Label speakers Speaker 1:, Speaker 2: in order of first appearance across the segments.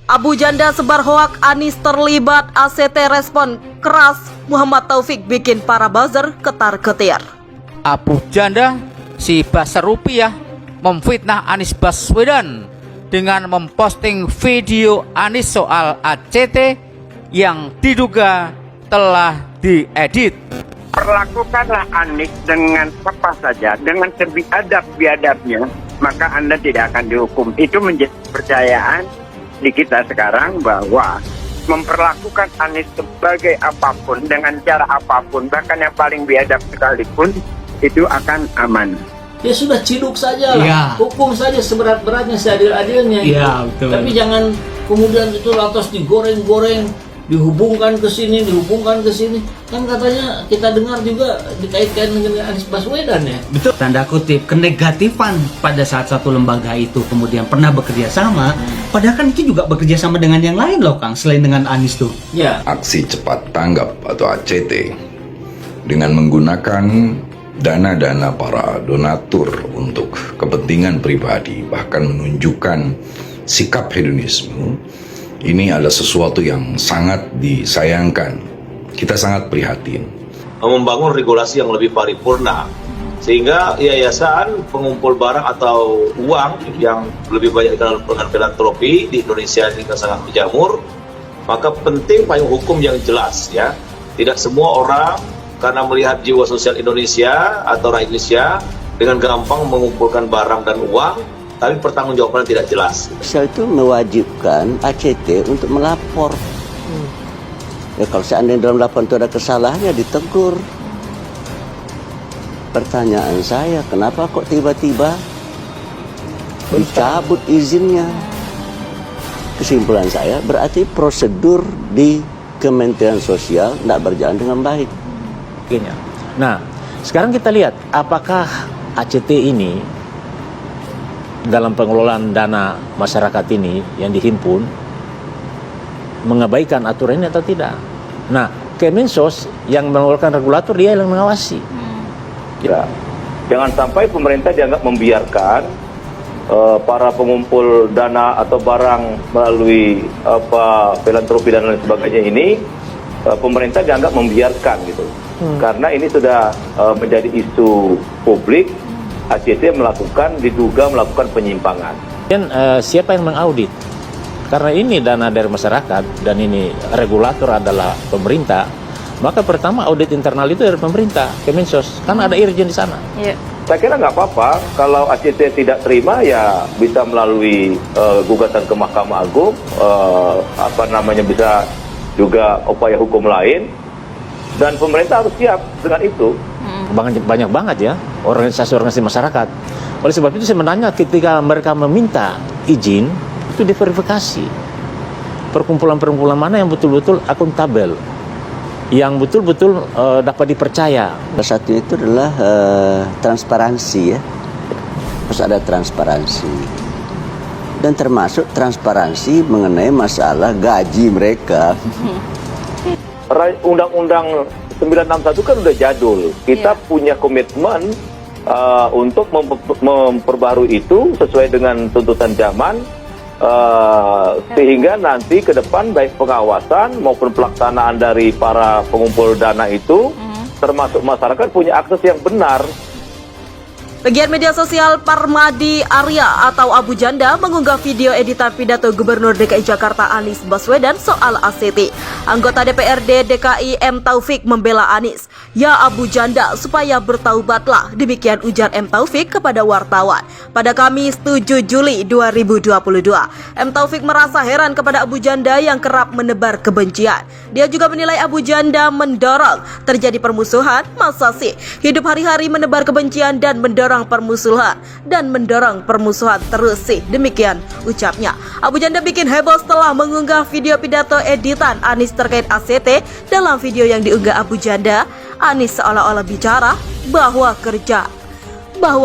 Speaker 1: Abu Janda sebar hoak Anies terlibat ACT, respon keras Muhammad Taufik bikin para buzzer ketar-ketir.
Speaker 2: Abu Janda si buzzer rupiah memfitnah Anies Baswedan dengan memposting video Anies soal ACT yang diduga telah diedit.
Speaker 3: Perlakukanlah Anies dengan apa saja, dengan sebiadab-biadabnya, maka Anda tidak akan dihukum. Itu menjadi kepercayaan di kita sekarang bahwa memperlakukan Anies sebagai apapun, dengan cara apapun, bahkan yang paling biadab sekalipun, itu akan aman.
Speaker 4: Ya sudah, ciduk saja lah,
Speaker 5: ya.
Speaker 4: Hukum saja seberat-beratnya, seadil-adilnya.
Speaker 5: Ya, betul.
Speaker 4: Tapi jangan kemudian itu lantas digoreng-goreng, dihubungkan ke sini, dihubungkan ke sini. Kan katanya kita dengar juga dikaitkan dengan Anies Baswedan ya.
Speaker 5: Betul. Tanda kutip kenegatifan pada saat satu lembaga itu kemudian pernah bekerja sama, padahal kan itu juga bekerja sama dengan yang lain loh Kang, selain dengan Anies tuh.
Speaker 4: Ya.
Speaker 6: Aksi cepat tanggap atau ACT dengan menggunakan dana-dana para donatur untuk kepentingan pribadi, bahkan menunjukkan sikap hedonisme, ini adalah sesuatu yang sangat disayangkan. Kita sangat prihatin.
Speaker 7: Membangun regulasi yang lebih paripurna, sehingga yayasan pengumpul barang atau uang yang lebih banyak dikenal dengan filantropi di Indonesia ini sangat menjamur. Maka penting payung hukum yang jelas, ya. Tidak semua orang karena melihat jiwa sosial Indonesia atau rakyat Indonesia dengan gampang mengumpulkan barang dan uang, tapi pertanggungjawabannya tidak jelas.
Speaker 8: Sel itu mewajibkan ACT untuk melapor. Ya, kalau seandainya dalam laporan itu ada kesalahan, ya ditegur. Pertanyaan saya, kenapa kok tiba-tiba dicabut izinnya? Kesimpulan saya, berarti prosedur di Kementerian Sosial tidak berjalan dengan baik.
Speaker 9: Nah, sekarang kita lihat apakah ACT ini dalam pengelolaan dana masyarakat ini yang dihimpun mengabaikan aturan ini atau tidak. Nah, Kemensos yang mengeluarkan regulator, dia yang mengawasi.
Speaker 7: Ya. Jangan sampai pemerintah dianggap membiarkan para pengumpul dana atau barang melalui filantropi dan lain sebagainya ini, pemerintah dianggap membiarkan gitu. Karena ini sudah menjadi isu publik, ACT diduga melakukan penyimpangan.
Speaker 9: Dan siapa yang mengaudit? Karena ini dana dari masyarakat dan ini regulator adalah pemerintah, maka pertama audit internal itu dari pemerintah, Kemensos, kan ada irjen di sana.
Speaker 1: Yeah.
Speaker 7: Saya kira nggak apa-apa, kalau ACT tidak terima ya bisa melalui gugatan ke Mahkamah Agung, bisa juga upaya hukum lain, dan pemerintah harus siap dengan itu.
Speaker 9: Banyak banget ya organisasi-organisasi masyarakat. Oleh sebab itu saya menanya, ketika mereka meminta izin, itu diverifikasi perkumpulan-perkumpulan mana yang betul-betul akuntabel, yang betul-betul dapat dipercaya.
Speaker 8: Salah satu itu adalah transparansi, ya. Harus ada transparansi. Dan termasuk transparansi mengenai masalah gaji mereka.
Speaker 7: Undang-Undang 961 kan udah jadul. Kita punya komitmen untuk memperbarui itu sesuai dengan tuntutan zaman, sehingga nanti ke depan baik pengawasan maupun pelaksanaan dari para pengumpul dana itu, termasuk masyarakat, punya akses yang benar.
Speaker 1: Pegiat media sosial Parmadi Arya atau Abu Janda mengunggah video editan pidato Gubernur DKI Jakarta Anies Baswedan soal ACT. Anggota DPRD DKI M. Taufik membela Anies. Ya Abu Janda, supaya bertaubatlah. Demikian ujar M. Taufik kepada wartawan pada Kamis 7 Juli 2022. M. Taufik merasa heran kepada Abu Janda yang kerap menebar kebencian. Dia juga menilai Abu Janda mendorong terjadi permusuhan. Masa sih hidup hari-hari menebar kebencian dan mendorong permusuhan terus sih, demikian ucapnya. Abu Janda bikin heboh setelah mengunggah video pidato editan Anies terkait ACT. Dalam video yang diunggah Abu Janda, Anies seolah-olah bicara bahwa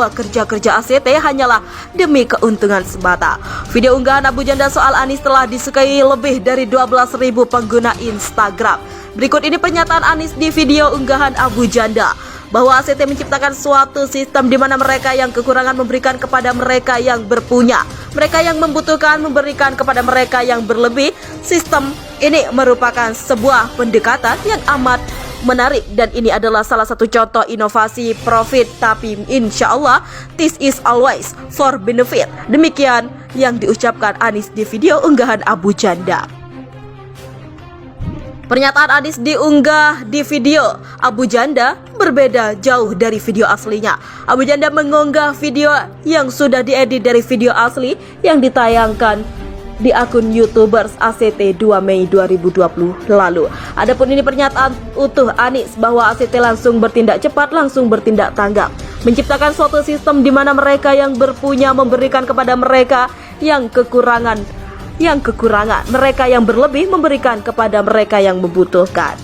Speaker 1: kerja ACT hanyalah demi keuntungan semata. Video unggahan Abu Janda soal Anies telah disukai lebih dari 12.000 pengguna Instagram. Berikut ini pernyataan Anies di video unggahan Abu Janda, bahwa ACT menciptakan suatu sistem di mana mereka yang kekurangan memberikan kepada mereka yang berpunya. mereka yang membutuhkan memberikan kepada mereka yang berlebih. Sistem ini merupakan sebuah pendekatan yang amat menarik dan ini adalah salah satu contoh inovasi profit, tapi insya Allah this is always for benefit. Demikian yang diucapkan Anies di video unggahan Abu Janda. Pernyataan Anies diunggah di video Abu Janda berbeda jauh dari video aslinya. Abu Janda mengunggah video yang sudah diedit dari video asli yang ditayangkan di akun YouTubers ACT 2 Mei 2020 lalu. Adapun ini pernyataan utuh Anies bahwa ACT langsung bertindak cepat, langsung bertindak tanggap, menciptakan suatu sistem di mana mereka yang berpunya memberikan kepada mereka yang kekurangan, mereka yang berlebih memberikan kepada mereka yang membutuhkan.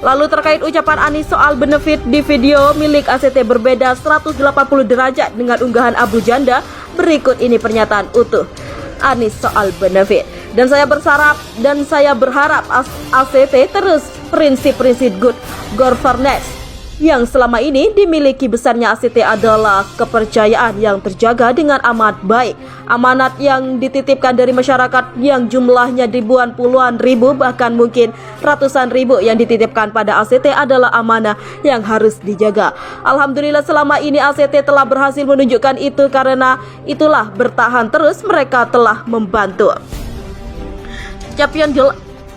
Speaker 1: Lalu terkait ucapan Anies soal benefit di video milik ACT berbeda 180 derajat dengan unggahan Abu Janda, berikut ini pernyataan utuh Anies soal benefit. Dan saya berharap ACT terus prinsip-prinsip good governance yang selama ini dimiliki besarnya ACT adalah kepercayaan yang terjaga dengan amat baik. Amanat yang dititipkan dari masyarakat yang jumlahnya ribuan, puluhan ribu, bahkan mungkin ratusan ribu yang dititipkan pada ACT adalah amanah yang harus dijaga. Alhamdulillah selama ini ACT telah berhasil menunjukkan itu, karena itulah bertahan terus mereka telah membantu.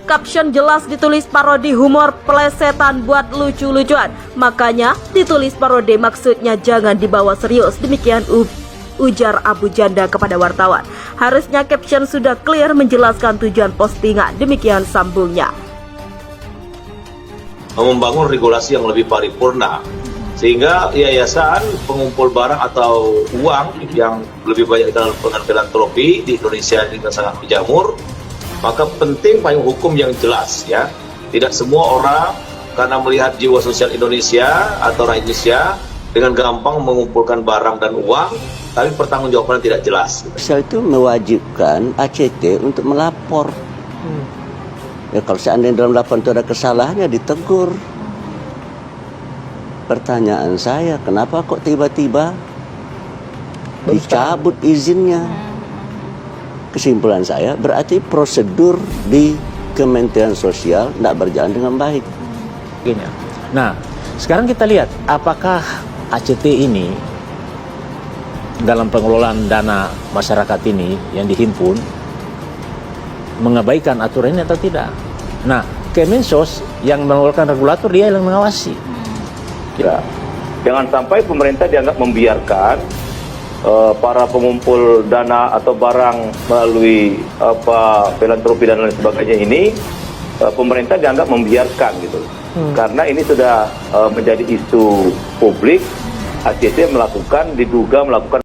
Speaker 1: Caption jelas ditulis parodi humor plesetan buat lucu-lucuan. Makanya ditulis parodi, maksudnya jangan dibawa serius. Demikian ujar Abu Janda kepada wartawan. Harusnya caption sudah clear menjelaskan tujuan postingan. Demikian sambungnya.
Speaker 7: Membangun regulasi yang lebih paripurna sehingga yayasan pengumpul barang atau uang yang lebih banyak dalam filantropi di Indonesia ini sangat menjamur. Maka penting payung hukum yang jelas, ya. Tidak semua orang karena melihat jiwa sosial Indonesia atau rakyat Indonesia dengan gampang mengumpulkan barang dan uang, tapi pertanggungjawabannya tidak jelas.
Speaker 8: Pasal itu mewajibkan ACT untuk melapor. Ya, kalau seandainya dalam laporan itu ada kesalahannya ditegur. Pertanyaan saya, kenapa kok tiba-tiba dicabut izinnya? Kesimpulan saya berarti prosedur di Kementerian Sosial tidak berjalan dengan baik.
Speaker 9: Nah, sekarang kita lihat apakah ACT ini dalam pengelolaan dana masyarakat ini yang dihimpun mengabaikan aturan ini atau tidak. Nah, Kemensos yang mengeluarkan regulator, dia yang mengawasi.
Speaker 10: Ya. Jangan sampai pemerintah dianggap membiarkan para pengumpul dana atau barang melalui filantropi dan lain sebagainya ini, pemerintah dianggap membiarkan gitu. Karena ini sudah menjadi isu publik, ACT diduga melakukan